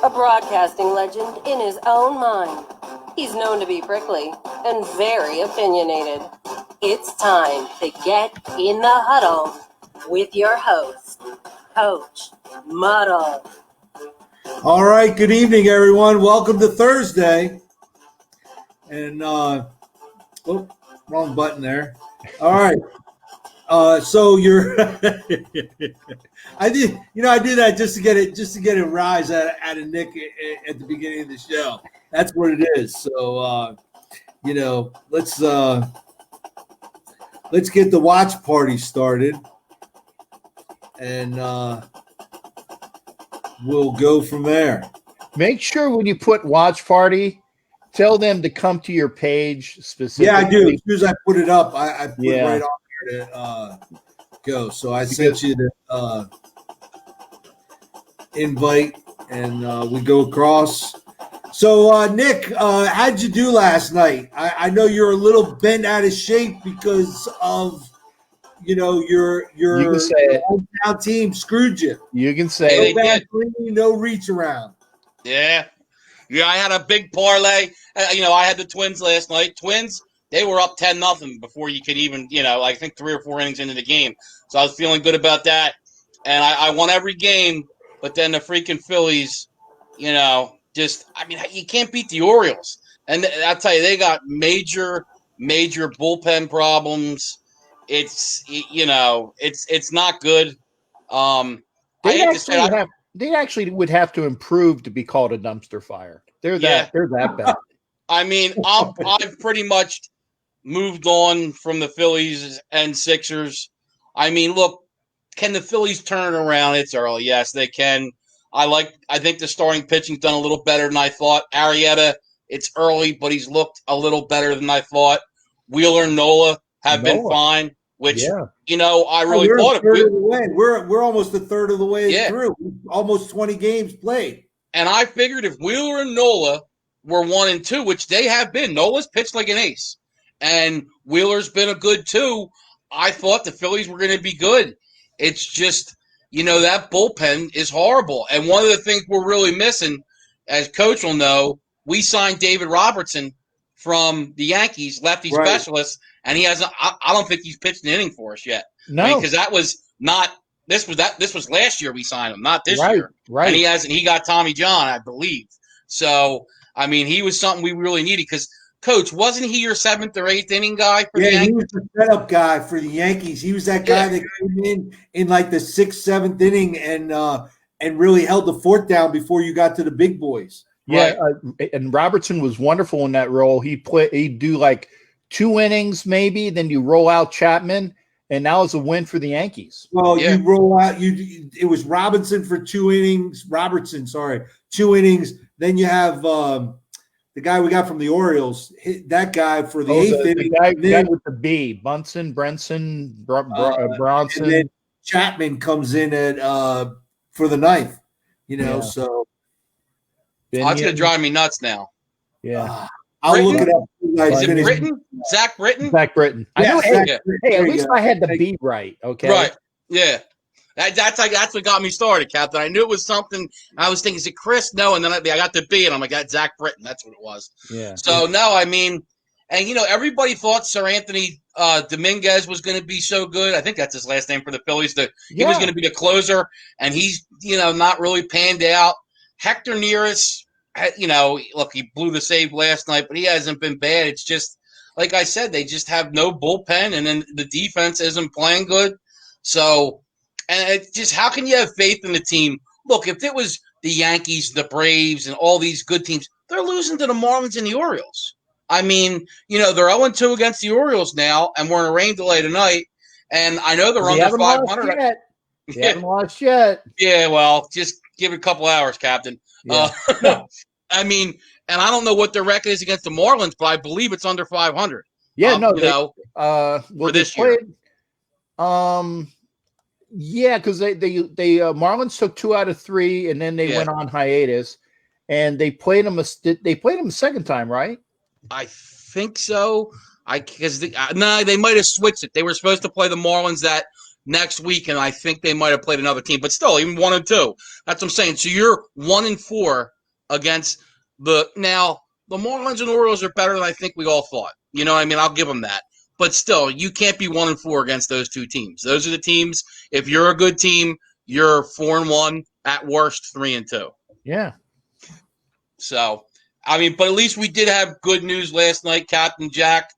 a broadcasting legend in his own mind. He's known to be prickly and very opinionated. It's time to get in the huddle with your host, Coach Muddle. All right, good evening, everyone. Welcome to Thursday. And, wrong button there. All right. So you're, I do that just to get a rise out of Nick at the beginning of the show. That's what it is. So, let's get the watch party started, and we'll go from there. Make sure when you put watch party, tell them to come to your page specifically. Yeah, I do. As soon as I put it up, I put it right on here to go. So I sent you the invite, and we go across. So, Nick, how'd you do last night? I know you're a little bent out of shape because of, your hometown team screwed you. You can say no reach around. Yeah, I had a big parlay. I had the Twins last night. Twins, they were up 10-0 before you could even, I think 3 or 4 innings into the game. So I was feeling good about that. And I won every game, but then the freaking Phillies, you can't beat the Orioles. And I'll tell you, they got major bullpen problems. It's not good. They actually would have to improve to be called a dumpster fire. They're that bad. I mean, I've pretty much moved on from the Phillies and Sixers. I mean, look, can the Phillies turn it around? It's early. Yes, they can. I think the starting pitching's done a little better than I thought. Arrieta, it's early, but he's looked a little better than I thought. Wheeler and Nola have been fine, which I really thought of. We're almost a third of the way through. Almost 20 games played. And I figured if Wheeler and Nola were 1 and 2, which they have been, Nola's pitched like an ace, and Wheeler's been a good 2. I thought the Phillies were going to be good. It's just, that bullpen is horrible. And one of the things we're really missing, as Coach will know, we signed David Robertson from the Yankees, lefty specialist, and he hasn't. I don't think he's pitched an inning for us yet. No, because that was not. This was last year we signed him, not this year. Right. And he hasn't. He got Tommy John, I believe. So I mean, he was something we really needed because. Coach, wasn't he your 7th or 8th inning guy for the Yankees? Yeah, he was the setup guy for the Yankees. He was that guy that came in like the 6th, 7th inning and really held the fort down before you got to the big boys. Yeah, and Robertson was wonderful in that role. He'd do like 2 innings maybe, then you roll out Chapman, and that was a win for the Yankees. Well, you roll out it was Robertson for 2 innings. 2 innings. Then you have the guy we got from the Orioles, that guy for the 8th inning. The guy with the B, Bunsen, Bronson. And then Chapman comes in at for the 9th. So it's going to drive me nuts now. Yeah. I'll look it up. Is it Britton? Zach Britton? Zach Britton. Yeah, hey, at least I had the B right. Okay. Right. Yeah. That's what got me started, Captain. I knew it was something. I was thinking, is it Chris? No, and then I got the B, and I'm like, that's Zach Britton. That's what it was. Yeah. So no, I mean, and everybody thought Sir Anthony Dominguez was going to be so good. I think that's his last name for the Phillies. He was going to be the closer, and he's not really panned out. Hector Neris, look, he blew the save last night, but he hasn't been bad. It's just like I said, they just have no bullpen, and then the defense isn't playing good. So. And it's just, how can you have faith in the team? Look, if it was the Yankees, the Braves, and all these good teams, they're losing to the Marlins and the Orioles. I mean, they're 0-2 against the Orioles now, and we're in a rain delay tonight. And I know they're under 500. They haven't lost yet. Yeah, well, just give it a couple hours, Captain. Yeah. I mean, and I don't know what their record is against the Marlins, but I believe it's under 500. Yeah, for this year. Yeah, because they Marlins took 2 out of 3, and then they went on hiatus, and they played them a second time, right? I think so. They might have switched it. They were supposed to play the Marlins that next week, and I think they might have played another team, but still, even 1-2. That's what I'm saying. So you're 1-4 against the Marlins and Orioles are better than I think we all thought. You know what I mean? I'll give them that. But still, you can't be 1-4 against those two teams. Those are the teams. If you're a good team, you're 4-1, at worst 3-2. Yeah. So, I mean, but at least we did have good news last night, Captain Jack.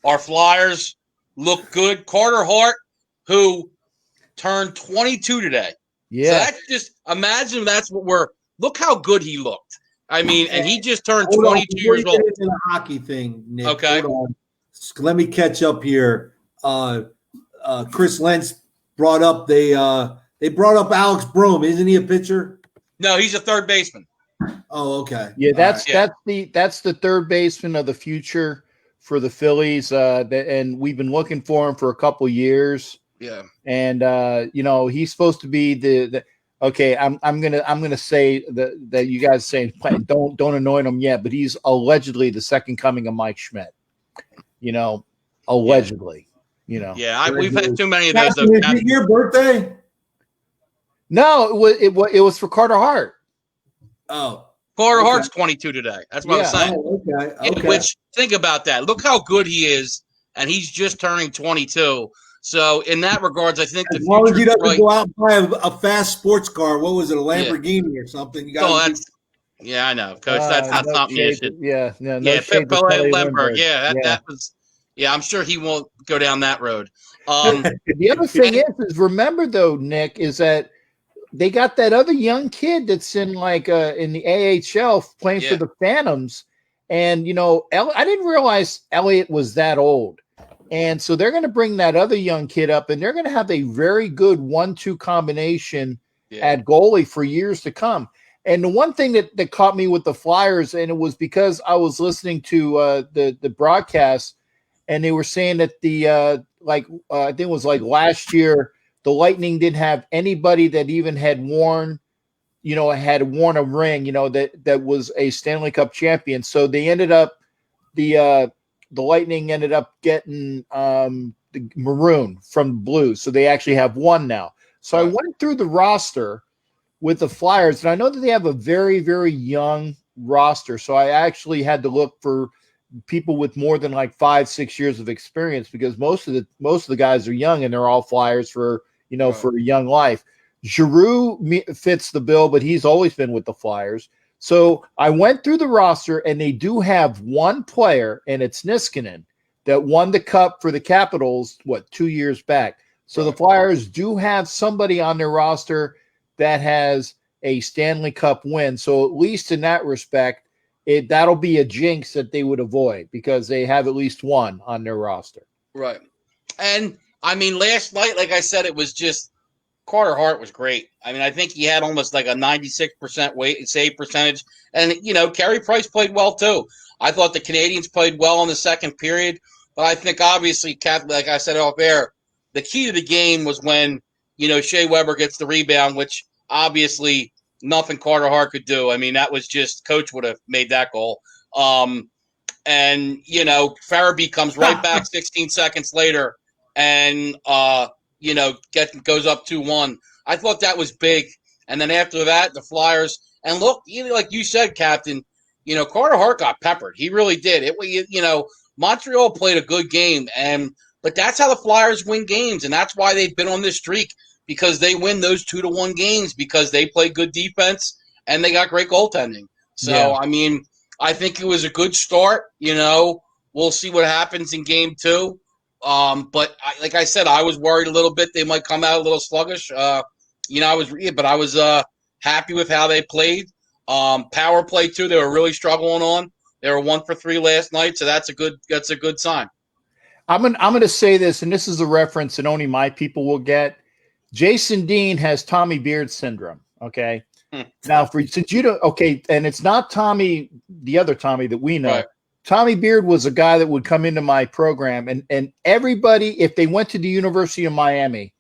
Our Flyers look good. Carter Hart, who turned 22 today. Yeah. So that's just imagine that's what we're look how good he looked. I mean, and he just turned Hold on, 22 before years you get old. into the hockey thing, Nick. Okay. Hold on. Let me catch up here. Chris Lentz brought up they brought up Alex Broom. Isn't he a pitcher? No, he's a third baseman. Oh, okay. Yeah, that's right. that's the third baseman of the future for the Phillies. And we've been looking for him for a couple years. Yeah. And he's supposed to be the okay. I'm gonna say that you guys saying don't anoint him yet, but he's allegedly the second coming of Mike Schmidt. Allegedly. Yeah, we've had too many of those. Is it your birthday? No, it was for Carter Hart. Oh. Carter Hart's 22 today. That's what I'm saying. Oh, okay. Yeah, which, think about that. Look how good he is, and he's just turning 22. So, in that regards, I think the as long as he future doesn't go out and buy a fast sports car, what was it, a Lamborghini or something? You got. Yeah, I know, Coach. That's not something you should. Yeah, no Pip Lemberg. Yeah, that was. Yeah, I'm sure he won't go down that road. The other thing is remember though, Nick, is that they got that other young kid that's in in the AHL playing for the Phantoms, and I didn't realize Elliott was that old, and so they're going to bring that other young kid up, and they're going to have a very good 1-2 combination at goalie for years to come. And the one thing that caught me with the Flyers, and it was because I was listening to the broadcast, and they were saying that I think it was like last year, the Lightning didn't have anybody that even had worn a ring, that was a Stanley Cup champion. So they ended up the Lightning ended up getting the maroon from blue. So they actually have one now. So I went through the roster with the Flyers, and I know that they have a very, very young roster. So I actually had to look for people with more than 5-6 years of experience, because most of the guys are young, and they're all Flyers for for a young life. Giroux fits the bill, but he's always been with the Flyers. So I went through the roster, and they do have one player, and it's Niskanen, that won the cup for the Capitals 2 years back. So the Flyers do have somebody on their roster that has a Stanley Cup win. So at least in that respect, that'll be a jinx that they would avoid, because they have at least one on their roster. Right. And I mean, last night, like I said, it was just Carter Hart was great. I mean, I think he had almost a 96% save percentage. And, Carey Price played well too. I thought the Canadians played well in the second period. But I think obviously, like I said off air, the key to the game was when, Shea Weber gets the rebound, which obviously nothing Carter Hart could do. I mean, that was just Coach would have made that goal. And, Farabee comes right back 16 seconds later and, goes up 2-1. I thought that was big. And then after that, the Flyers – and look, like you said, Captain, Carter Hart got peppered. He really did. Montreal played a good game, but that's how the Flyers win games, and that's why they've been on this streak, because they win those 2-1 games because they play good defense and they got great goaltending. So, I mean, I think it was a good start. We'll see what happens in game 2. But like I said, I was worried a little bit they might come out a little sluggish. I was happy with how they played. Power play too, they were really struggling on. They were 1 for 3 last night, so that's a good sign. I'm gonna say this, and this is a reference that only my people will get. Jason Dean has Tommy Beard syndrome. Okay, now since you don't, and it's not Tommy, the other Tommy that we know. Right. Tommy Beard was a guy that would come into my program, and everybody, if they went to the University of Miami,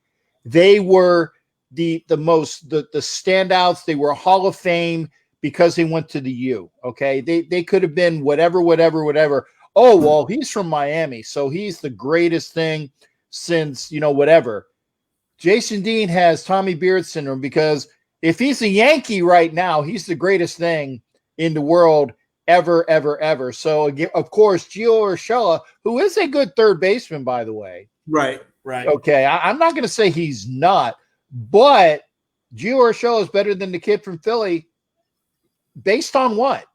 they were the standouts. They were Hall of Fame because they went to the U. Okay, they could have been whatever. Oh, well, he's from Miami, so he's the greatest thing since whatever. Jason Dean has Tommy Beard syndrome because if he's a Yankee right now, he's the greatest thing in the world ever, ever, ever. So, of course, Gio Urshela, who is a good third baseman, by the way. Right. Okay, I'm not going to say he's not, but Gio Urshela is better than the kid from Philly based on what?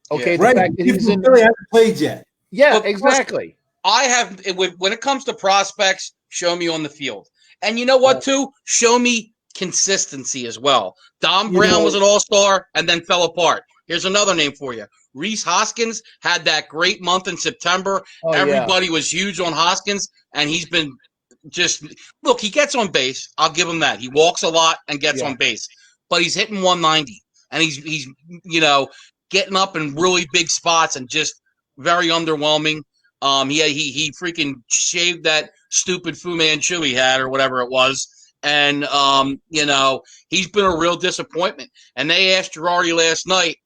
Okay, right. The fact that he's in Philly hasn't played yet. Yeah, Well, exactly. I have when it comes to prospects, show me on the field. And you know what, too? Show me consistency as well. Dom Brown was an all-star and then fell apart. Here's another name for you. Reese Hoskins had that great month in September. Everybody was huge on Hoskins, and he's been just – look, he gets on base. I'll give him that. He walks a lot and gets on base. But he's hitting 190, and he's getting up in really big spots and just very underwhelming. He freaking shaved that stupid Fu Manchu he had or whatever it was. And, he's been a real disappointment. And they asked Girardi last night,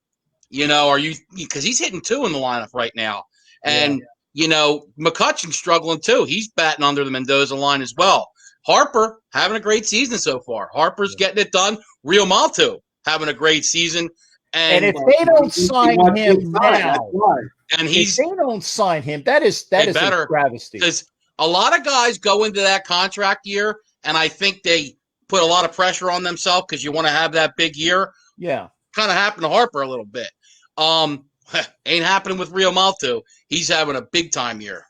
are you – because he's hitting 2 in the lineup right now. And, McCutcheon's struggling too. He's batting under the Mendoza line as well. Harper having a great season so far. Harper's getting it done. Real Malto having a great season. And if they don't sign him now – and if they don't sign him, that is a travesty. Because a lot of guys go into that contract year, and I think they put a lot of pressure on themselves because you want to have that big year. Yeah, kind of happened to Harper a little bit. Ain't happening with Rio Malto. He's having a big time year.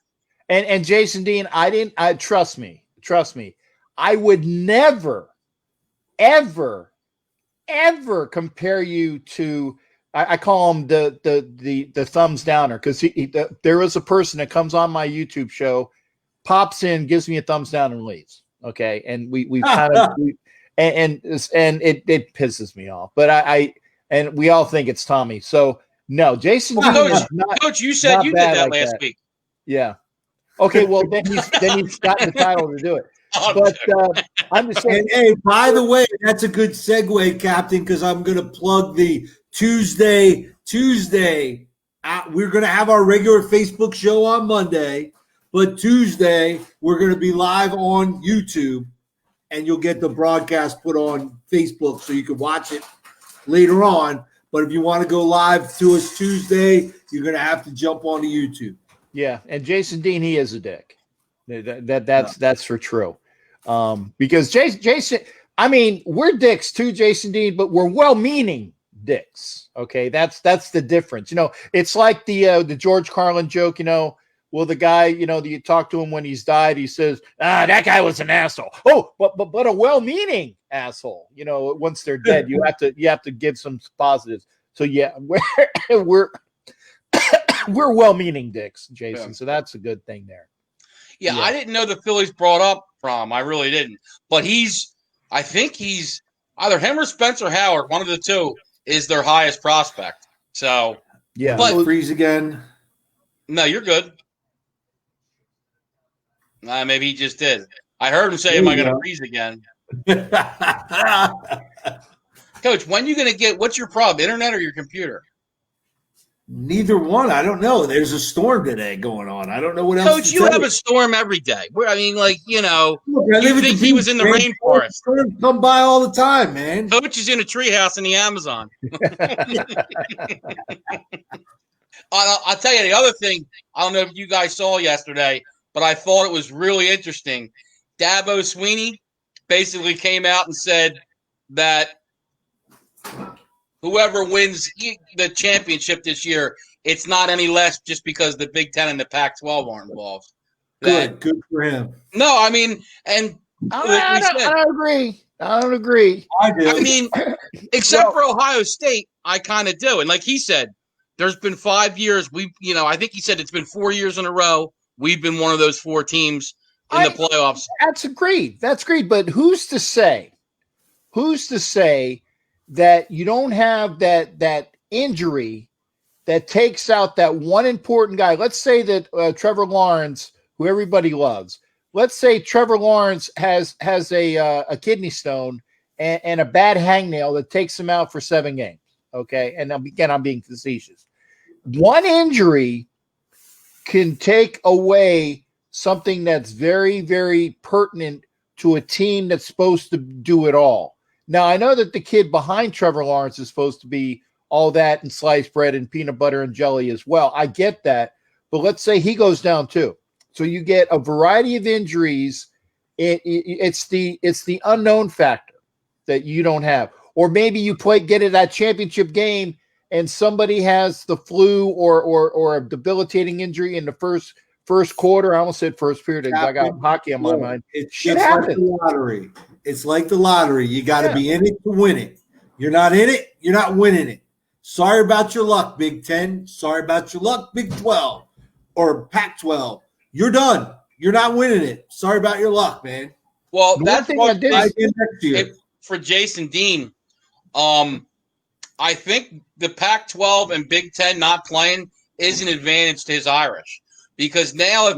And Jason Dean, I trust me. I would never, ever, ever compare you to. I call him the thumbs downer because there is a person that comes on my YouTube show, pops in, gives me a thumbs down and leaves. Okay, and we kind of and it pisses me off. But I we all think it's Tommy. So no, Jason. Coach, you said you did that last week. Yeah. Okay. Well, then he's got the title to do it. But I'm just saying. Hey, by the way, that's a good segue, Captain, because I'm going to plug the Tuesday. We're going to have our regular Facebook show on Monday, but Tuesday we're going to be live on YouTube, and you'll get the broadcast put on Facebook so you can watch it later on. But if you want to go live to us Tuesday, you're going to have to jump onto YouTube. Yeah, and Jason Dean, he is a dick. That's for true. Because Jason, I mean, we're dicks too, Jason Dean, but we're well-meaning dicks. Okay, that's the difference. It's like the George Carlin joke. Well, the guy, you talk to him when he's died, he says, that guy was an asshole. Oh, but a well-meaning asshole. Once they're dead, you have to give some positives. So yeah, we're well-meaning dicks, Jason. Yeah. So that's a good thing there. Yeah, I didn't know the Phillies brought up Fromm. I really didn't. But I think he's either him or Spencer Howard, one of the two, is their highest prospect. So yeah, but freeze again. No, you're good. Maybe he just did. I heard him say, "Am I going to freeze again?" Coach, when are you going to get? What's your problem? Internet or your computer? Neither one. I don't know. There's a storm today going on. I don't know what else. Coach, you have a storm every day. You think he was in the rainforest? Storms come by all the time, man. Coach is in a treehouse in the Amazon. I'll tell you the other thing. I don't know if you guys saw yesterday, but I thought it was really interesting. Dabo Sweeney basically came out and said that whoever wins the championship this year, it's not any less just because the Big Ten and the Pac-12 are involved. Good for him. No, I mean, and I don't agree. I don't agree. I do. I mean, except for Ohio State, I kind of do. And like he said, there's been 5 years. I think he said it's been 4 years in a row. We've been one of those 4 teams in the playoffs. That's agreed. But who's to say that you don't have that injury that takes out that one important guy? Let's say that Trevor Lawrence, who everybody loves, let's say Trevor Lawrence has a kidney stone and a bad hangnail that takes him out for 7 games. Okay, and again, I'm being facetious. One injury can take away something that's very, very pertinent to a team that's supposed to do it all. Now, I know that the kid behind Trevor Lawrence is supposed to be all that and sliced bread and peanut butter and jelly as well. I get that. But let's say he goes down too. So you get a variety of injuries. It's the unknown factor that you don't have. Or maybe you get to that championship game and somebody has the flu or a debilitating injury in the first quarter. I almost said first period. I got hockey on my mind. It's like the lottery. It's like the lottery. You got to be in it to win it. You're not in it, you're not winning it. Sorry about your luck, Big 10. Sorry about your luck, Big 12 or Pac-12. You're done. You're not winning it. Sorry about your luck, man. Well, that's one thing next year. For Jason Dean. I think the Pac-12 and Big 10 not playing is an advantage to his Irish, because now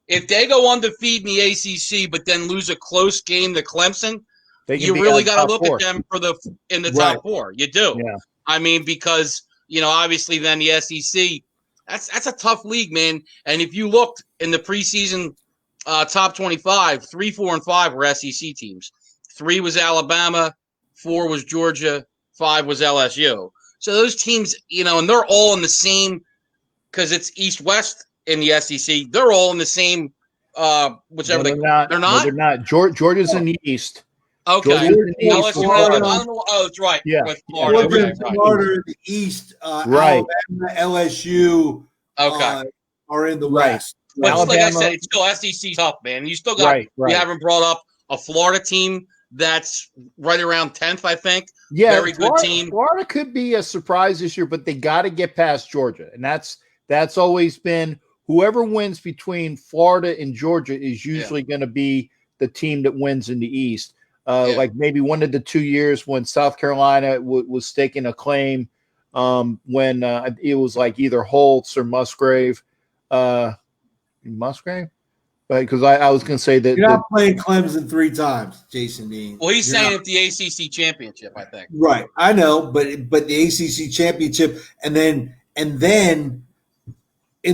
if they go undefeated in the ACC but then lose a close game to Clemson, you really got to look at them in the top four. You do. Yeah. I mean, because obviously then the SEC, that's a tough league, man. And if you looked in the preseason top 25, 3, 4, and 5 were SEC teams. 3 was Alabama, 4 was Georgia, 5 was LSU. So those teams, and they're all in the same, because it's East-West in the SEC. They're all in the same, whichever. No, they're not. They're not. Georgia's in the East. Okay. LSU, I don't know. Oh, that's right. Yeah. With Florida. Florida, the East, right. Alabama, LSU are in the West. But like I said, it's still SEC tough, man. You still got we haven't brought up a Florida team that's right around 10th, I think. Yeah, very good team. Florida could be a surprise this year, but they got to get past Georgia, and that's always been whoever wins between Florida and Georgia is usually going to be the team that wins in the East. Like maybe one of the 2 years when South Carolina was staking a claim, when it was like either Holtz or Musgrave. Musgrave? Because I was going to say that you're not playing Clemson 3 times, Jason Dean. Well, he's saying it's the ACC championship, I think. Right, I know, but the ACC championship, and then in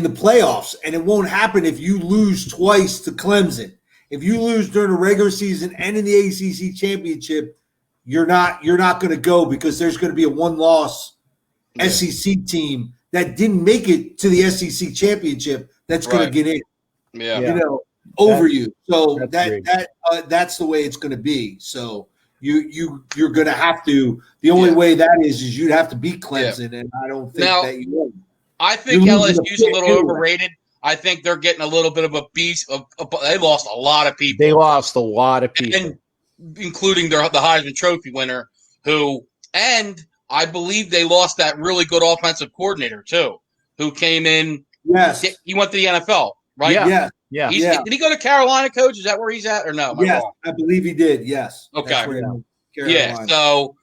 the playoffs, and it won't happen if you lose twice to Clemson. If you lose during the regular season and in the ACC championship, you're not going to go, because there's going to be a 1-loss SEC team that didn't make it to the SEC championship that's going to get in. Yeah. Over you. So that's the way it's going to be. So you're going to have to. The only way that is you'd have to beat Clemson, and I don't think that you will. I think LSU's a little overrated. I think they're getting a little bit of a beast. They lost a lot of people. They lost a lot of people, and including the Heisman Trophy winner, and I believe they lost that really good offensive coordinator too, who came in. Yes, he went to the NFL, right? Yeah. Did he go to Carolina, Coach? Is that where he's at, or no? Yes, I believe he did. Yes. Okay. So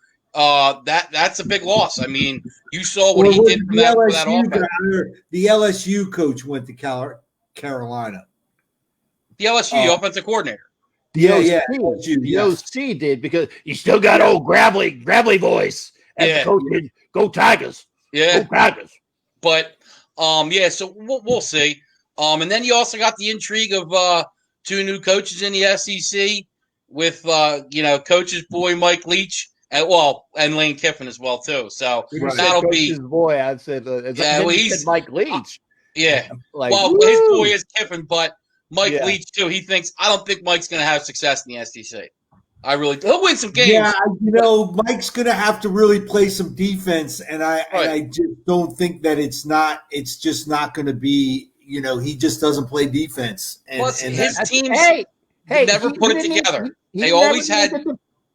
that's a big loss. I mean, you saw what he did for that offense. The LSU coach went to Carolina. The LSU, the offensive coordinator. The OC did, because you still got old gravelly voice. And the coach did, go Tigers. Yeah. Go Tigers. But so we'll see. And then you also got the intrigue of 2 new coaches in the SEC with Coach's boy Mike Leach and Lane Kiffin as well too. So that'll be his boy. I said, he's Mike Leach. His boy is Kiffin, but Mike Leach too. I don't think Mike's going to have success in the SEC. He'll win some games. Yeah, Mike's going to have to really play some defense, and I just don't think that it's just not going to be. He just doesn't play defense. Plus, his teams never put it together. They always had.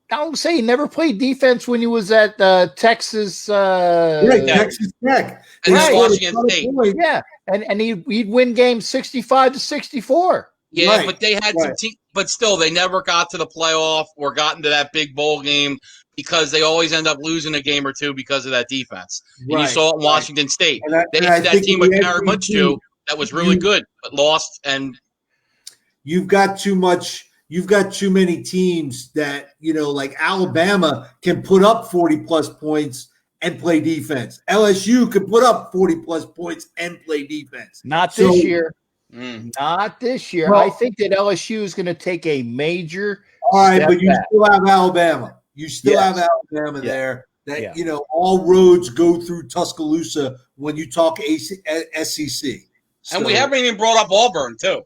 Don't say he never played defense when he was at Texas. Texas Tech and Washington State. Yeah, and he'd win games 65-64. Yeah, but they had some teams. But still, they never got to the playoff or got into that big bowl game, because they always end up losing a game or two because of that defense. And you saw it in Washington State. They had that team with Gary Minshew that was really good, but lost. And you've got too many teams that, like Alabama can put up 40-plus points and play defense. LSU can put up 40-plus points and play defense. Not this year. Not this year. Well, I think that LSU is going to take a major all right, step but you back. still have Alabama. You still have Yes. Alabama Yeah. there. That Yeah. you know, all roads go through Tuscaloosa when you talk SEC. And we haven't even brought up Auburn too,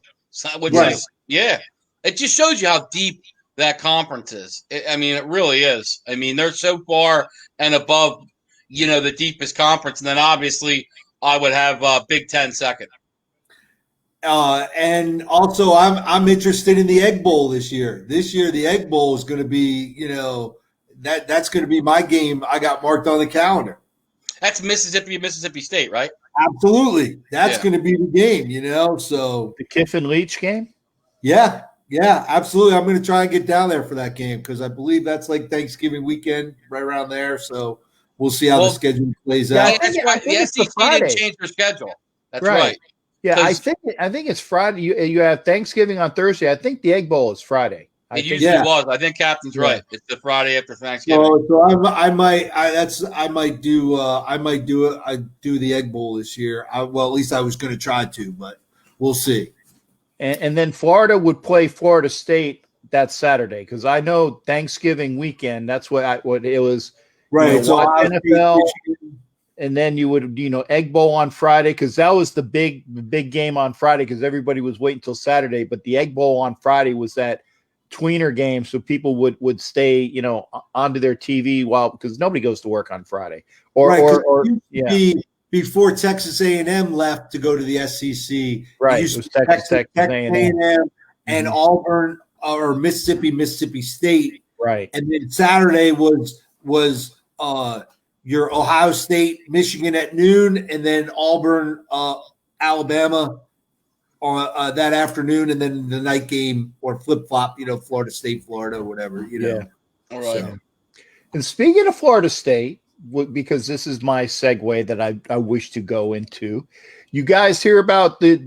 which Right. is it just shows you how deep that conference is. I mean, it really is. I mean, they're so far and above, the deepest conference, and then obviously I would have Big Ten second. And also, I'm interested in the Egg Bowl this year. This year, the Egg Bowl is going to be, that's going to be my game. I got marked on the calendar. That's Mississippi State, right? Absolutely, that's going to be the game. So the Kiffin Leach game. Yeah, absolutely. I'm going to try and get down there for that game because I believe that's like Thanksgiving weekend, right around there. So we'll see how the schedule plays out. That's right. The SEC didn't change their schedule. That's right. Yeah, I think it's Friday. You have Thanksgiving on Thursday. I think the Egg Bowl is Friday. It usually was. I think Captain's right. It's the Friday after Thanksgiving. So I might do the Egg Bowl this year. At least I was going to try to, but we'll see. And then Florida would play Florida State that Saturday because I know Thanksgiving weekend. That's what it was. Right. So NFL. And then you would, Egg Bowl on Friday because that was the big game on Friday because everybody was waiting until Saturday. But the Egg Bowl on Friday was that tweener game, so people would stay, onto their TV because nobody goes to work on Friday. Before Texas A&M left to go to the SEC, right? It was Texas A&M and Auburn or Mississippi State, right? And then Saturday was your Ohio State, Michigan at noon, and then Auburn, Alabama on that afternoon, and then the night game or flip flop, Florida State, Florida, whatever, Yeah. All right. So. And speaking of Florida State, because this is my segue that I wish to go into, you guys hear about the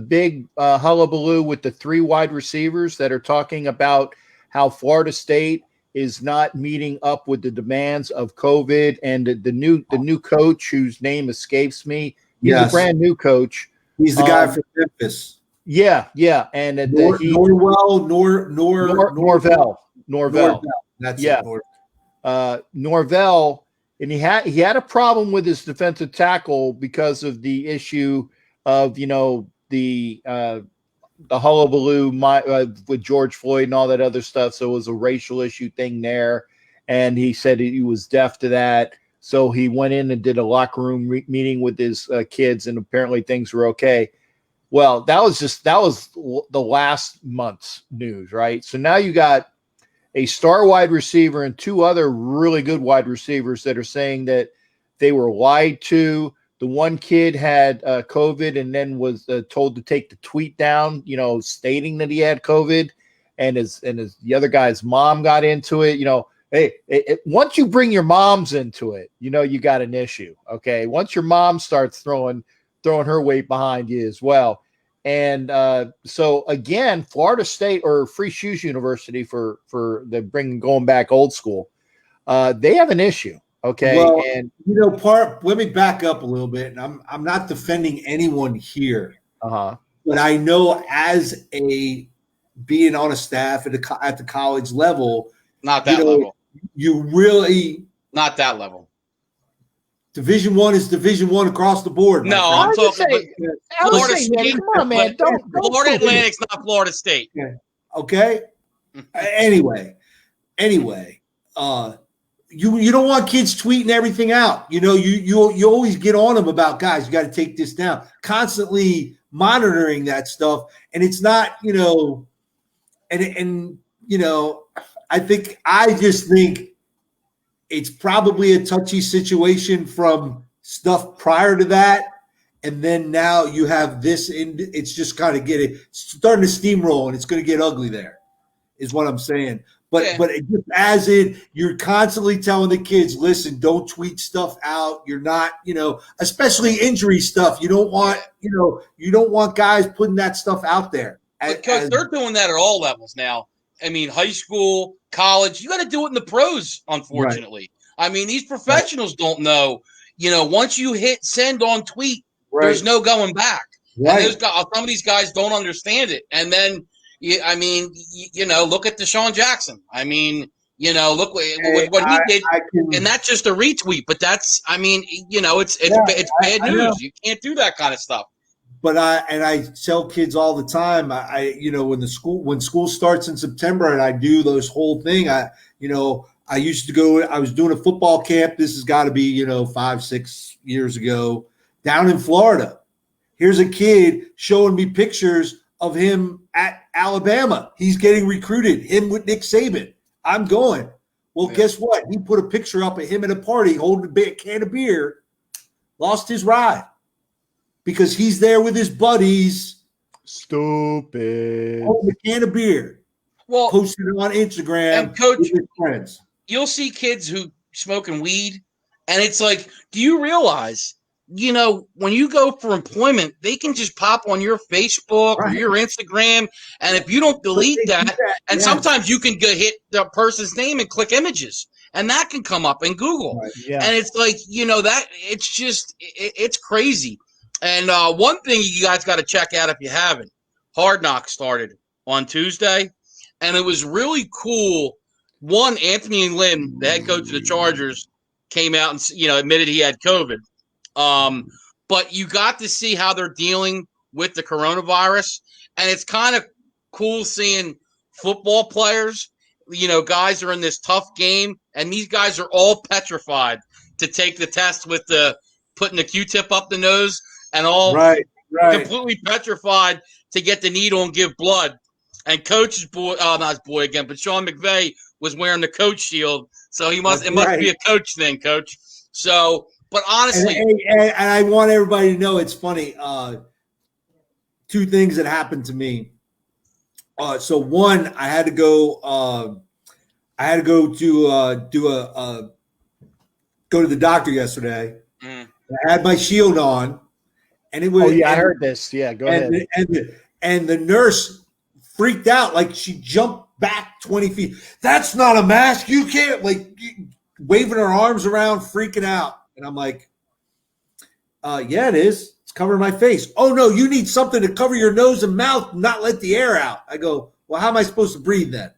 big hullabaloo with the 3 wide receivers that are talking about how Florida State is not meeting up with the demands of COVID, and the new coach whose name escapes me. He's a brand new coach. He's the guy from Memphis. Yeah, and Norvell. That's Norvell, and he had a problem with his defensive tackle because of the issue of the hullabaloo with George Floyd and all that other stuff. So it was a racial issue thing there. And he said he was deaf to that. So he went in and did a locker room meeting with his kids, and apparently things were okay. Well, that was the last month's news, right? So now you got a star wide receiver and 2 other really good wide receivers that are saying that they were lied to. The one kid had COVID and then was told to take the tweet down, stating that he had COVID, and the other guy's mom got into it. Hey, once you bring your moms into it, you got an issue. Okay, once your mom starts throwing her weight behind you as well, and so again, Florida State or Free Shoes University for the going back old school, they have an issue. Okay, well, and let me back up a little bit, and I'm not defending anyone here, but I know as being on a staff at the college level, not that level. You really not that level. Division I is Division I across the board. No, I'm talking Florida State. Come on, man! Don't Florida Atlantic's not Florida State. Okay. Anyway, you don't want kids tweeting everything out. You always get on them about, guys, you got to take this down. Constantly monitoring that stuff, and it's not, I just think it's probably a touchy situation from stuff prior to that. And then now you have this, it's just kind of starting to steamroll, and it's going to get ugly there, is what I'm saying. But you're constantly telling the kids, listen, don't tweet stuff out. You're not, especially injury stuff. You don't want, you don't want guys putting that stuff out there. Because they're doing that at all levels now. I mean, high school, college, you got to do it in the pros, unfortunately. Right. I mean, these professionals don't know, once you hit send on tweet, there's no going back. Right. And those guys, some of these guys don't understand it. And then, look at Deshaun Jackson. I mean, look with what he did, and that's just a retweet. But that's, it's bad news. You can't do that kind of stuff. But I tell kids all the time, when school starts in September and I do those whole thing, I used to go, I was doing a football camp. This has got to be, 5-6 years ago down in Florida. Here's a kid showing me pictures of him at Alabama. He's getting recruited, him with Nick Saban. I'm going. Well, guess what? He put a picture up of him at a party holding a can of beer, lost his ride. Because he's there with his buddies. Stupid. Holding a can of beer. Well, posted it on Instagram and Coach, with his friends. You'll see kids who smoking weed, and it's like, do you realize, when you go for employment, they can just pop on your Facebook or your Instagram, and if you don't delete that, and sometimes you can hit the person's name and click images, and that can come up in Google. Right. Yeah. And it's like, that it's just, it's crazy. And one thing you guys got to check out if you haven't, Hard Knocks started on Tuesday, and it was really cool. One, Anthony Lynn, the head coach of the Chargers, came out and admitted he had COVID. But you got to see how they're dealing with the coronavirus, and it's kind of cool seeing football players. Guys are in this tough game, and these guys are all petrified to take the test with putting the Q-tip up the nose. And all completely petrified to get the needle and give blood. And Coach's boy, not his boy again, but Sean McVay was wearing the coach shield. So it must be a coach thing, Coach. So, but honestly. And I want everybody to know it's funny. Two things that happened to me. So one, I had to go to the doctor yesterday. I had my shield on. And it was. I heard this. Yeah, go ahead. And the nurse freaked out, like she jumped back 20 feet. That's not a mask. You can't, waving her arms around, freaking out. And I'm like, yeah, it is. It's covering my face. Oh no, you need something to cover your nose and mouth, not let the air out. I go, well, how am I supposed to breathe then?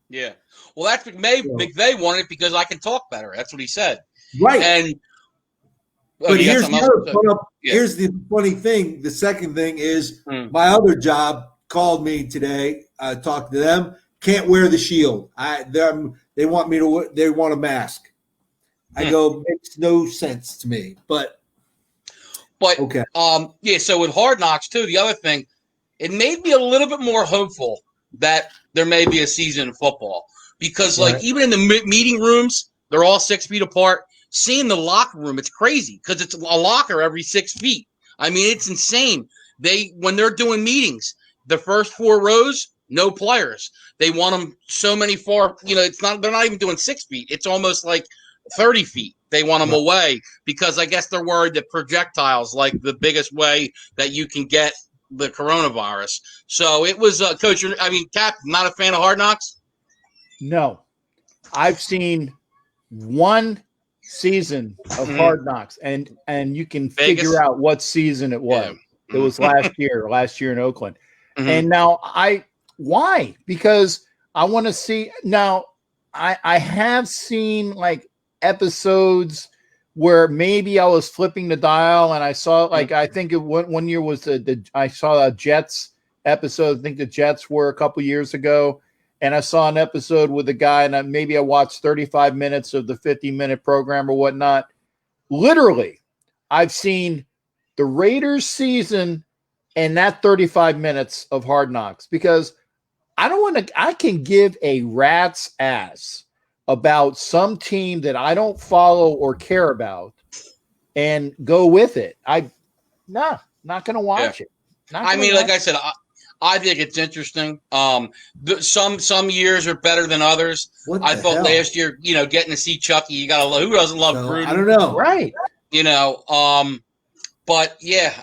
Yeah. Well, that's McVay wanted it because I can talk better. That's what he said. Right. And. But here's the funny thing. The second thing is my other job called me today. I talked to them. Can't wear the shield. They want they want a mask. I go, makes no sense to me. But okay. So with Hard Knocks too, the other thing, it made me a little bit more hopeful that there may be a season in football because even in the meeting rooms, they're all 6 feet apart. Seeing the locker room, it's crazy because it's a locker every 6 feet. I mean, it's insane. When they're doing meetings, the first 4 rows, no players. They want them so many far. They're not even doing 6 feet. It's almost like 30 feet. They want them away because I guess they're worried that projectiles, like the biggest way that you can get the coronavirus. So it was, Coach. Cap, not a fan of Hard Knocks? No, I've seen one season of Hard Knocks, and you can figure out what season it was. It was last year in Oakland. And now why? Because I want to see. Now I have seen episodes where maybe I was flipping the dial and I saw I think one year was I saw a Jets episode. I think the Jets were a couple years ago. And I saw an episode with a guy, and maybe I watched 35 minutes of the 50-minute program or whatnot. Literally, I've seen the Raiders season and that 35 minutes of Hard Knocks because I can give a rat's ass about some team that I don't follow or care about and go with it. Not going to watch it. Like I said, I think it's interesting. Some years are better than others. I thought last year, getting to see Chucky, who doesn't love Gruden? I don't know. Right. But yeah,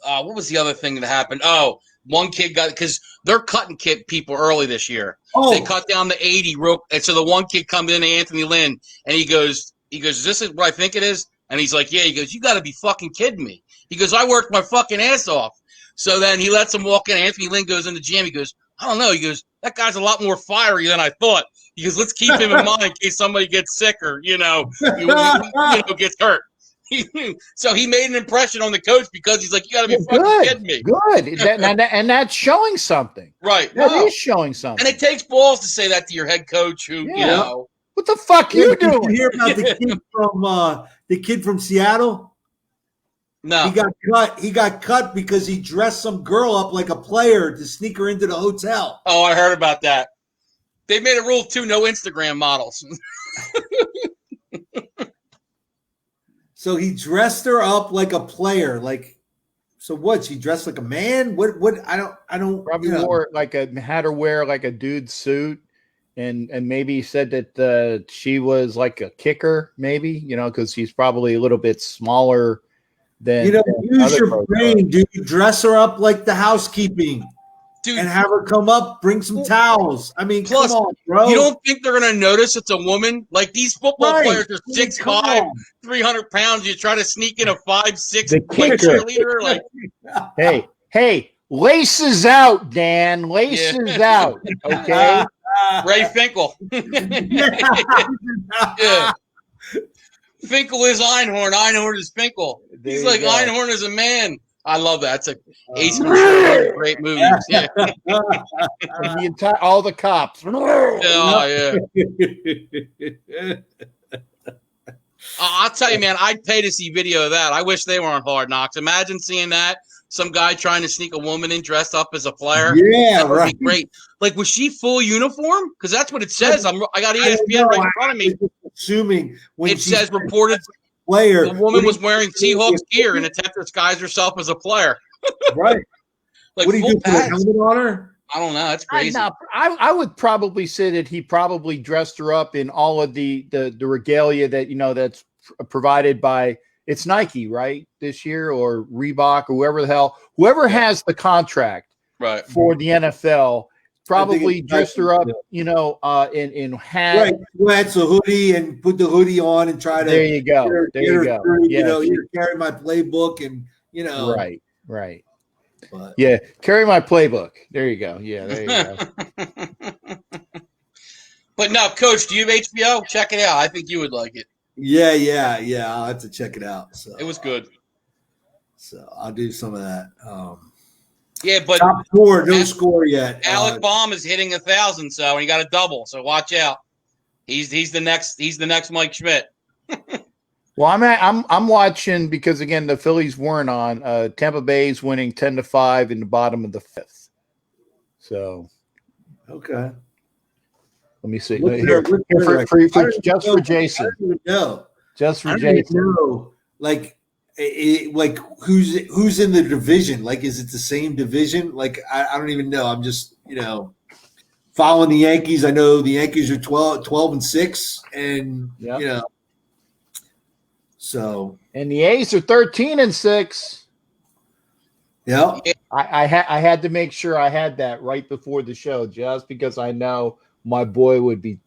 what was the other thing that happened? Oh, one kid because they're cutting people early this year. Oh. They cut down to 80 and so the one kid comes in, Anthony Lynn, and he goes, "Is this what I think it is?" And he's like, yeah. He goes, you got to be fucking kidding me. He goes, I worked my fucking ass off. So then he lets him walk in. Anthony Lynn goes in the gym. He goes, I don't know. He goes, that guy's a lot more fiery than I thought. He goes, let's keep him in mind in case somebody gets sick or, gets hurt. So he made an impression on the coach because he's like, you got to be fucking kidding me. Good. And that's showing something. Right. That is showing something. And it takes balls to say that to your head coach who, What the fuck you doing? Did you hear about the kid from Seattle? No. He got cut because he dressed some girl up like a player to sneak her into the hotel. Oh, I heard about that. They made a rule too, no Instagram models. So he dressed her up like a player. Like, so what? She dressed like a man? What I don't probably wore had her wear like a dude suit and maybe said that she was like a kicker, maybe, because she's probably a little bit smaller than use your brain, dude. Dress her up like the housekeeping. Dude, and have her come up, bring some towels. I mean, plus, come on, bro. You don't think they're going to notice it's a woman? Like, these football players are 6'5", 300 pounds. You try to sneak in a 5'6" cheerleader? Like, hey, laces out, Dan. Laces out. Okay? Ray Finkel. Yeah. Finkel is Einhorn. Einhorn is Finkel. He's like, Einhorn is a man. I love that. It's a Ace Ventura, great movie. Yeah. All the cops. Oh, yeah. I'll tell you, man, I'd pay to see video of that. I wish they were on Hard Knocks. Imagine seeing that. Some guy trying to sneak a woman in dressed up as a player. Yeah, that would be great. Like, was she full uniform? Because that's what it says. I got ESPN right in front of me. Assuming when it says reported player, the woman was wearing Seahawks gear in an attempt to disguise herself as a player. Right. Like, what do you do? Put a helmet on her? I don't know. That's crazy. I would probably say that he probably dressed her up in all of the regalia that that's provided by it's Nike, right? This year, or Reebok, or whoever has the contract for the NFL. Probably dressed her up, in hat. Right, sweats, a hoodie, and put the hoodie on and try to. There you go. There you go. Through, carry my playbook and Right. But, carry my playbook. There you go. Yeah, there you go. But no, Coach, do you have HBO? Check it out. I think you would like it. Yeah. I'll have to check it out. So it was good. So I'll do some of that. Yeah, but top four, no score yet. Alec Baum is hitting 1,000, so he got a double. So watch out. He's the next Mike Schmidt. Well, I'm watching because again the Phillies weren't on. Tampa Bay's winning 10-5 in the bottom of the fifth. So okay. Let me see. Just for Jason. Just for Jason. Like who's in the division? Like, is it the same division? Like, I don't even know. I'm just following the Yankees. I know the Yankees are 12-6, and so and the A's are 13-6. Yeah, I had to make sure I had that right before the show, just because I know my boy would be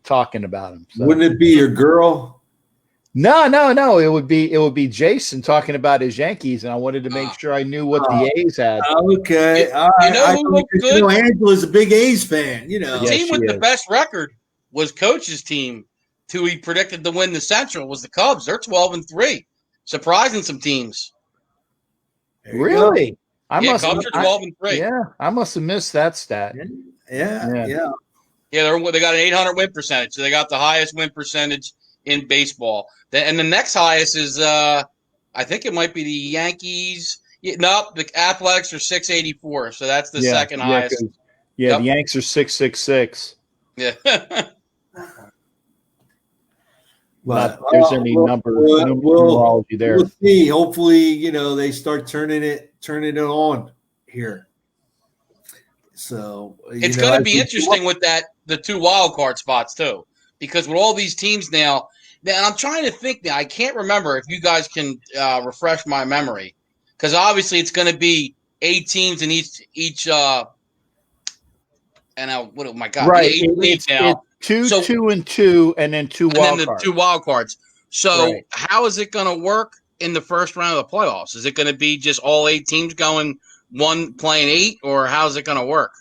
talking about him. So. Wouldn't it be your girl? No. It would be Jason talking about his Yankees, and I wanted to make sure I knew what the A's had. Okay, all right. Who looked good? Angela's a big A's fan. The team with the best record was Coach's team. Who he predicted to win the Central was the Cubs. They're 12-3, surprising some teams. Really? Cubs are 12-3. Yeah, I must have missed that stat. Yeah. Yeah, they got an 800 win percentage. So they got the highest win percentage in baseball. And the next highest is, I think it might be the Yankees. The Athletics are 684. So that's the second highest. The Yanks are 666. Yeah. Not there's any numerology there. We'll see. Hopefully, they start turning it on here. So it's going to be interesting with the two wild card spots too, because with all these teams now, I'm trying to think now. I can't remember if you guys can refresh my memory, because obviously it's going to be 8 teams in each. And oh my God, right? It's now. 2, 2, and 2, and then two wild cards. Two wild cards. So how is it going to work in the first round of the playoffs? Is it going to be just all 8 teams going one playing 8, or how's it going to work?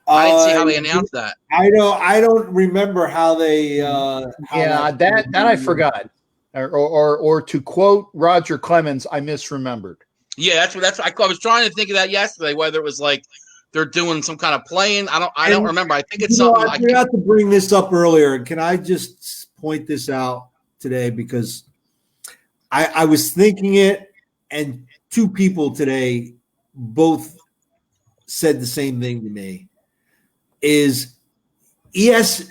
I didn't see how they announced that. I don't remember how they. That I forgot. Or to quote Roger Clemens, I misremembered. Yeah, that's. I was trying to think of that yesterday. Whether it was like they're doing some kind of playing. I don't remember. I think it's something. I forgot to bring this up earlier. Can I just point this out today, because I was thinking it, and 2 people today both said the same thing to me. Is that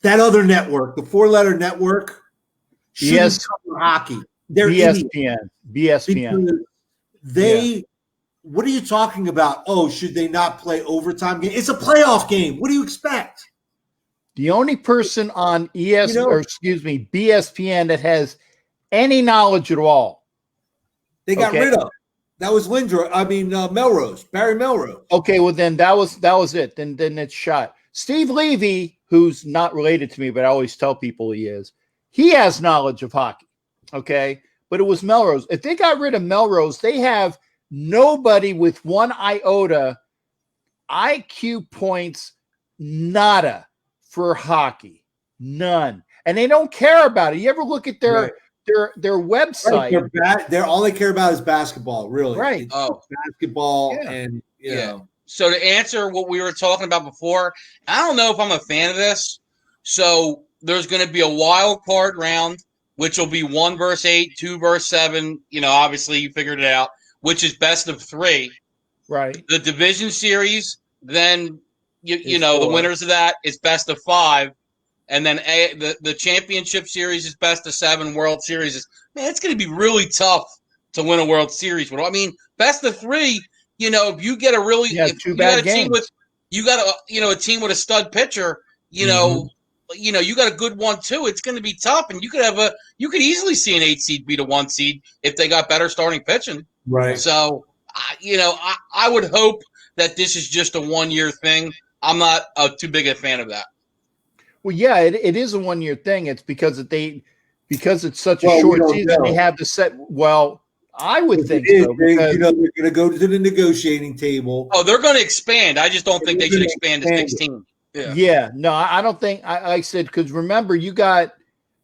other network, the 4-letter network, Yes, hockey. They're BSPN. What are you talking about? Oh, should they not play overtime game? It's a playoff game. What do you expect? The only person on BSPN that has any knowledge at all. They got rid of. That was Melrose, Barry Melrose. Okay, well then that was it. Then it's shot. Steve Levy, who's not related to me, but I always tell people he is. He has knowledge of hockey. Okay, but it was Melrose. If they got rid of Melrose, they have nobody with 1 iota IQ points, nada for hockey, none, and they don't care about it. You ever look at their website? Right. They're all they care about is basketball, really. Right. Basketball, and you know. So to answer what we were talking about before, I don't know if I'm a fan of this. So there's going to be a wild card round, which will be 1 versus 8, 2 versus 7. Obviously you figured it out, which is best of 3. Right. The division series, then the winners of that is best of 5. And then the championship series is best of 7. World Series is, it's going to be really tough to win a World Series. I mean, best of 3. If you get a really, if you got a team with, a team with a stud pitcher, you got a good one too. It's going to be tough, and you could easily see an 8 seed beat a 1 seed if they got better starting pitching. Right. So, I would hope that this is just a 1-year thing. I'm not too big a fan of that. Well, yeah, it is a 1-year thing. It's because it's such a short season. They have to set. Well, I would think so. They're going to go to the negotiating table. Oh, they're going to expand. I just don't think they should expand to 16. Yeah. No, I don't think. I said, because remember, you got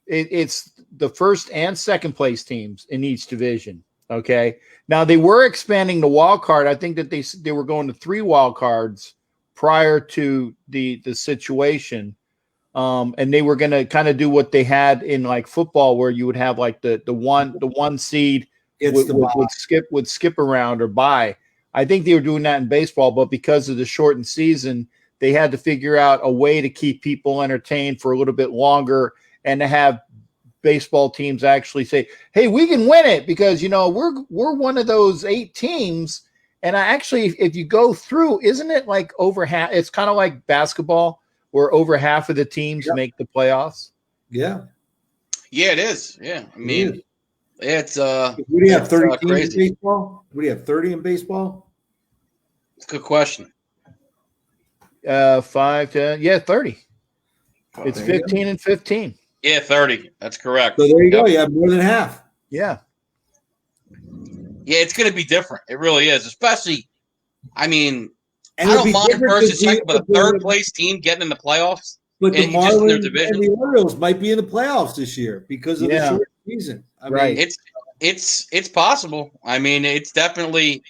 it's the first and second place teams in each division. Okay. Now they were expanding the wild card. I think that they were going to 3 wild cards prior to the situation. And they were going to kind of do what they had in like football, where you would have like the one seed would skip around or bye. I think they were doing that in baseball, but because of the shortened season, they had to figure out a way to keep people entertained for a little bit longer and to have baseball teams actually say, "Hey, we can win it because we're one of those 8 teams." And if you go through, isn't it like over half? It's kind of like basketball, where over half of the teams make the playoffs. Yeah. Yeah, it is. Yeah. I mean, it's What do you have, 30 teams in crazy. baseball? What do you have, 30 in baseball? It's a good question. 5, 10, 30. Oh, It's 15 and 15. Yeah, 30. That's correct. So there you go. You have more than half. Yeah. Yeah, it's going to be different. It really is. Especially, I mean, And I don't mind first and second, but a the third place team getting in the playoffs. But the in their Marlins division. and the Orioles might be in the playoffs this year because of the short season. I mean, It's possible. I mean, it's definitely,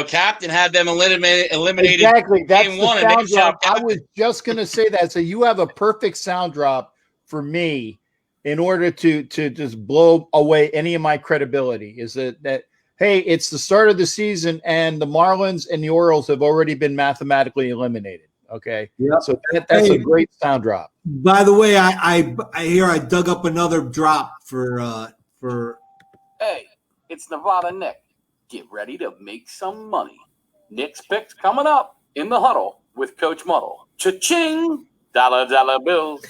Captain had them eliminated. Exactly. That's game the 1 sound and they drop. I was just going to say that. So you have a perfect sound drop for me in order to just blow away any of my credibility. Is that hey, it's the start of the season and the Marlins and the Orioles have already been mathematically eliminated. Okay. Yep. So that's a great sound drop. By the way, I hear I dug up another drop for Hey, it's Nevada Nick. Get ready to make some money. Nick's picks coming up in the huddle with Coach Muddle. Cha-ching! Dollar bills.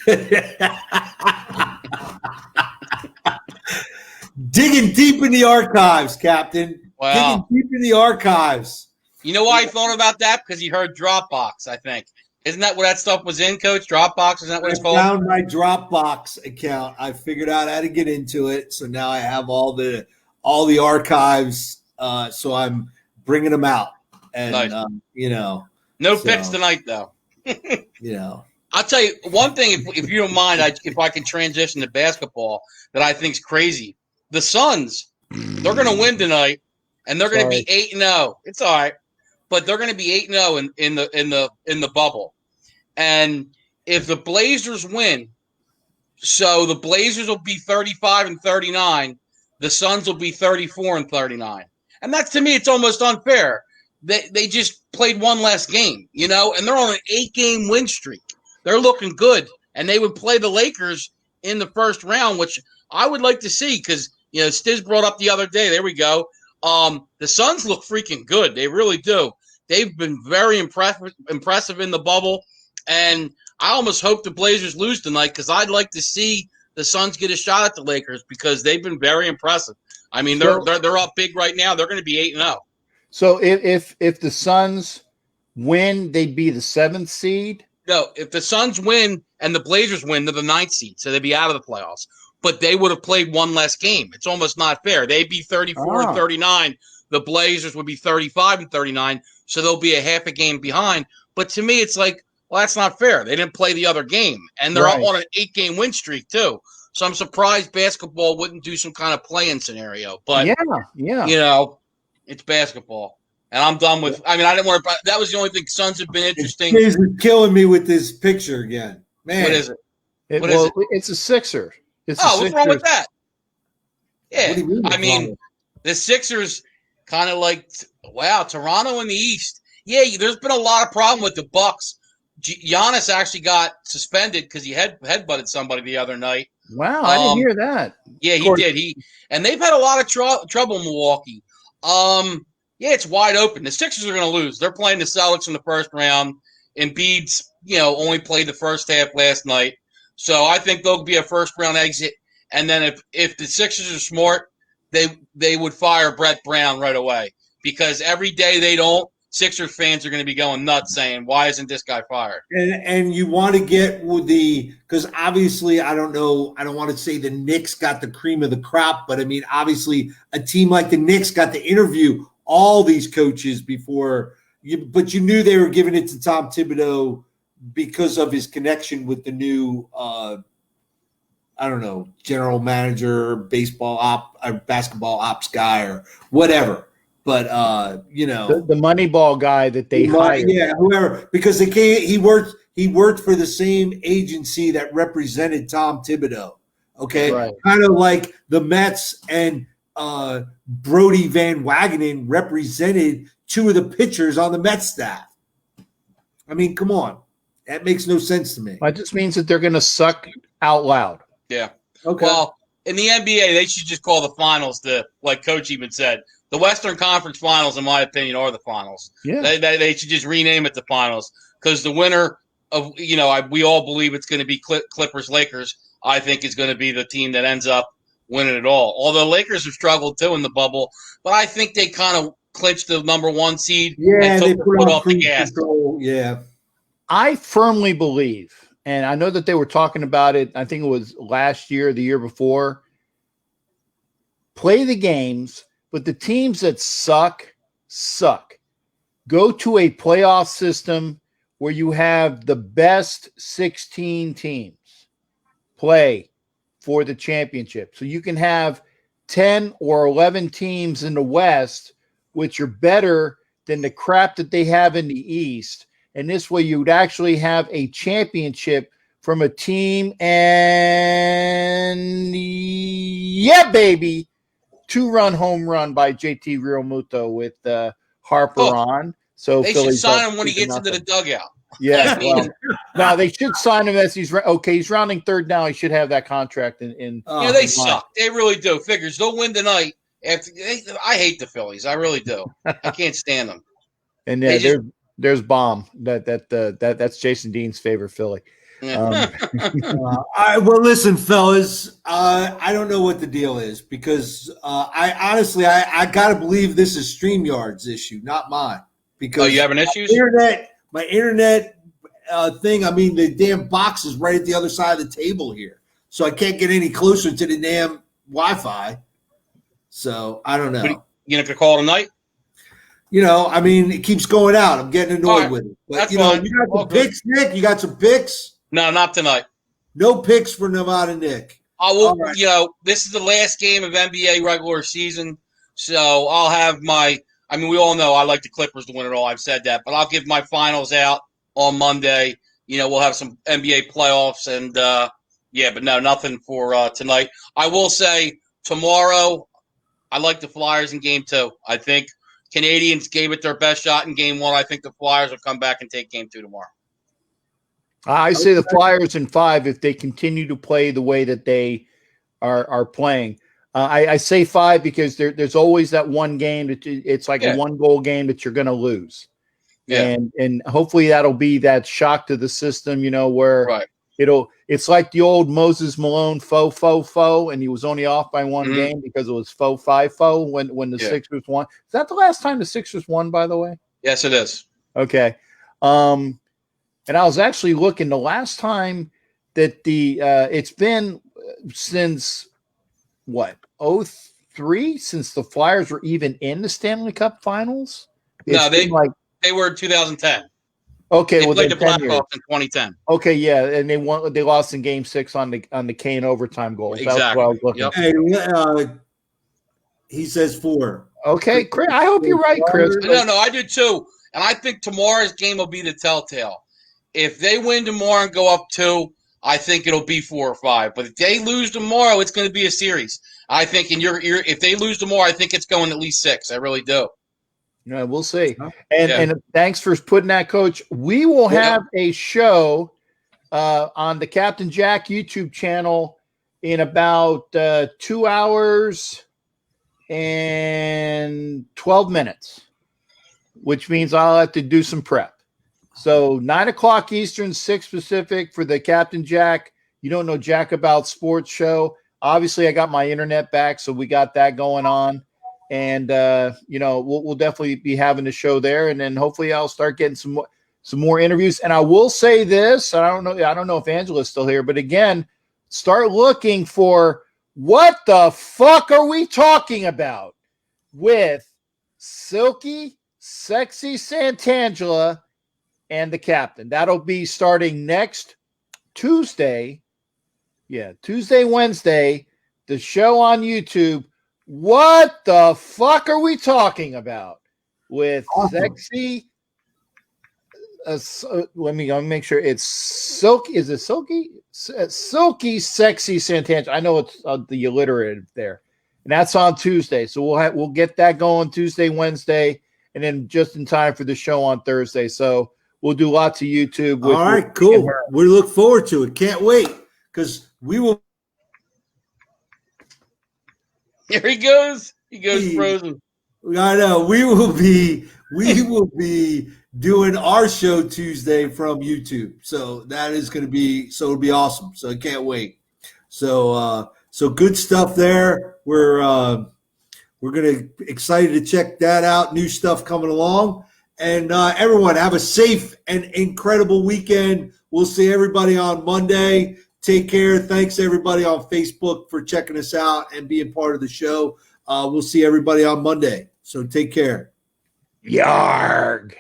Digging deep in the archives, Captain. Wow. Digging deep in the archives. You know why he thought about that? Because he heard Dropbox, I think. Isn't that what that stuff was in, Coach? Dropbox, isn't that what it's called? I found my Dropbox account. I figured out how to get into it, so now I have all the archives. So I'm bringing them out, and Nice. No picks tonight, though. I'll tell you one thing, if you don't mind, if I can transition to basketball, that I think is crazy. The Suns, they're going to win tonight, and they're going to be 8-0. It's all right, but they're going to be 8-0 in the bubble. And if the Blazers win, so the Blazers will be 35-39, the Suns will be 34-39, and that's, to me, it's almost unfair. They just played one less game, and they're on an 8-game win streak. They're looking good, and they would play the Lakers in the first round, which I would like to see because, Stiz brought up the other day. There we go. The Suns look freaking good. They really do. They've been very impressive in the bubble, and I almost hope the Blazers lose tonight because I'd like to see the Suns get a shot at the Lakers because they've been very impressive. I mean, they're up big right now. They're going to be 8-0. So if the Suns win, they'd be the 7th seed? No, if the Suns win and the Blazers win, they're the 9th seed, so they'd be out of the playoffs. But they would have played one less game. It's almost not fair. They'd be 34-39. The Blazers would be 35-39, so they'll be a half a game behind. But to me, it's like, well, that's not fair. They didn't play the other game, and they're on an 8-game win streak too. So I'm surprised basketball wouldn't do some kind of play-in scenario. But it's basketball, and I'm done with. I mean, I didn't want to. That was the only thing. Suns have been interesting. He's killing me with this picture again, man. What is it? It's a Sixer. What's wrong with that? Yeah, I mean, the Sixers kind of like Toronto in the East. Yeah, there's been a lot of problem with the Bucks. Giannis actually got suspended because he headbutted somebody the other night. Wow, I didn't hear that. Yeah, he did. And they've had a lot of trouble in Milwaukee. It's wide open. The Sixers are going to lose. They're playing the Celtics in the first round. Embiid's, only played the first half last night. So I think there'll be a first-round exit. And then if the Sixers are smart, they would fire Brett Brown right away. Because every day they don't, Sixers fans are going to be going nuts saying, why isn't this guy fired? And you want to get with because obviously, I don't know, I don't want to say the Knicks got the cream of the crop, but I mean, obviously a team like the Knicks got to interview all these coaches before but you knew they were giving it to Tom Thibodeau because of his connection with the new, general manager, basketball ops guy or whatever. But the Moneyball guy that they hired, whoever, because he worked for the same agency that represented Tom Thibodeau. Okay, right. Kind of like the Mets and Brody Van Wagenen represented two of the pitchers on the Mets staff. I mean, come on, that makes no sense to me. That just means that they're going to suck out loud. Yeah. Okay. Well, in the NBA, they should just call the finals like Coach even said. The Western Conference Finals, in my opinion, are the finals. Yeah. They should just rename it the finals because the winner of, we all believe it's going to be Clippers-Lakers, I think is going to be the team that ends up winning it all. Although Lakers have struggled too in the bubble, but I think they kind of clinched the number 1 seed and took the foot off the gas. Control. Yeah. I firmly believe, and I know that they were talking about it, I think it was last year, the year before, play the games, but the teams that suck. Go to a playoff system where you have the best 16 teams play for the championship. So you can have 10 or 11 teams in the West, which are better than the crap that they have in the East. And this way you would actually have a championship from a team. And yeah, baby. 2-run home run by JT Realmuto with Harper on. So they should sign him when he gets into the dugout. Yeah. Well, they should sign him as he's rounding third now. He should have that contract in they suck. They really do. Figures they'll win tonight. I hate the Phillies. I really do. I can't stand them. And there's Bomb. That's Jason Dean's favorite Philly. Well, listen, fellas, I don't know what the deal is because I honestly got to believe this is StreamYard's issue, not mine. Because you having issues? My internet thing, I mean, the damn box is right at the other side of the table here. So I can't get any closer to the damn Wi-Fi. So I don't know. You gonna call tonight? I mean, it keeps going out. I'm getting annoyed with it. But, That's you got fine. some picks, Nick? You got some picks? No, not tonight. No picks for Nevada Nick. I will. Right. This is the last game of NBA regular season, so I'll have my. I mean, we all know I like the Clippers to win it all. I've said that, but I'll give my finals out on Monday. We'll have some NBA playoffs, and but no, nothing for tonight. I will say tomorrow, I like the Flyers in Game 2. I think Canadians gave it their best shot in Game 1. I think the Flyers will come back and take Game 2 tomorrow. I say the Flyers in 5 if they continue to play the way that they are playing. I say 5 because there's always that one game that it's like a 1-goal game that you're going to lose. Yeah. And hopefully that'll be that shock to the system, where it's like the old Moses Malone faux, and he was only off by one game because it was 5-4 when the Sixers won. Is that the last time the Sixers won, by the way? Yes, it is. Okay. And I was actually looking the last time that it's been since what, 2003, since the Flyers were even in the Stanley Cup Finals? No, they were in 2010. Okay, they played the Blackhawks in 2010. Okay, yeah, and they lost in Game 6 on the Kane overtime goal. Exactly. That's what I was looking. Hey, he says 4. Okay, Chris, I hope you're right, Chris. No, I do too. And I think tomorrow's game will be the telltale. If they win tomorrow and go up 2, I think it'll be 4 or 5. But if they lose tomorrow, it's going to be a series. I think, if they lose tomorrow, I think it's going at least 6. I really do. Yeah, we'll see. And thanks for putting that, Coach. We will have a show on the Captain Jack YouTube channel in about 2 hours and 12 minutes, which means I'll have to do some prep. So 9 o'clock Eastern, 6 Pacific for the Captain Jack. You don't know Jack about sports show. Obviously, I got my internet back, so we got that going on. And we'll definitely be having the show there, and then hopefully I'll start getting some more interviews. And I will say this: I don't know if Angela's still here, but again, start looking for what the fuck are we talking about with Silky, Sexy Santangela, and the Captain. That'll be starting next Tuesday. Yeah, Tuesday, Wednesday. The show on YouTube. What the fuck are we talking about with Sexy? Let me make sure it's Silky. Is it Silky? Silky, Sexy Santangela. I know it's the alliterative there, and that's on Tuesday. So we'll get that going Tuesday, Wednesday, and then just in time for the show on Thursday. So we'll do lots of YouTube. All right, cool. We look forward to it. Can't wait because we will. Here he goes. He goes frozen. I know. We will be doing our show Tuesday from YouTube. So that is going to be it'll be awesome. So I can't wait. So good stuff there. We're excited to check that out. New stuff coming along. And everyone have a safe and incredible weekend. We'll see everybody on Monday. Take care. Thanks, everybody on Facebook for checking us out and being part of the show. We'll see everybody on Monday. So take care. Yarg.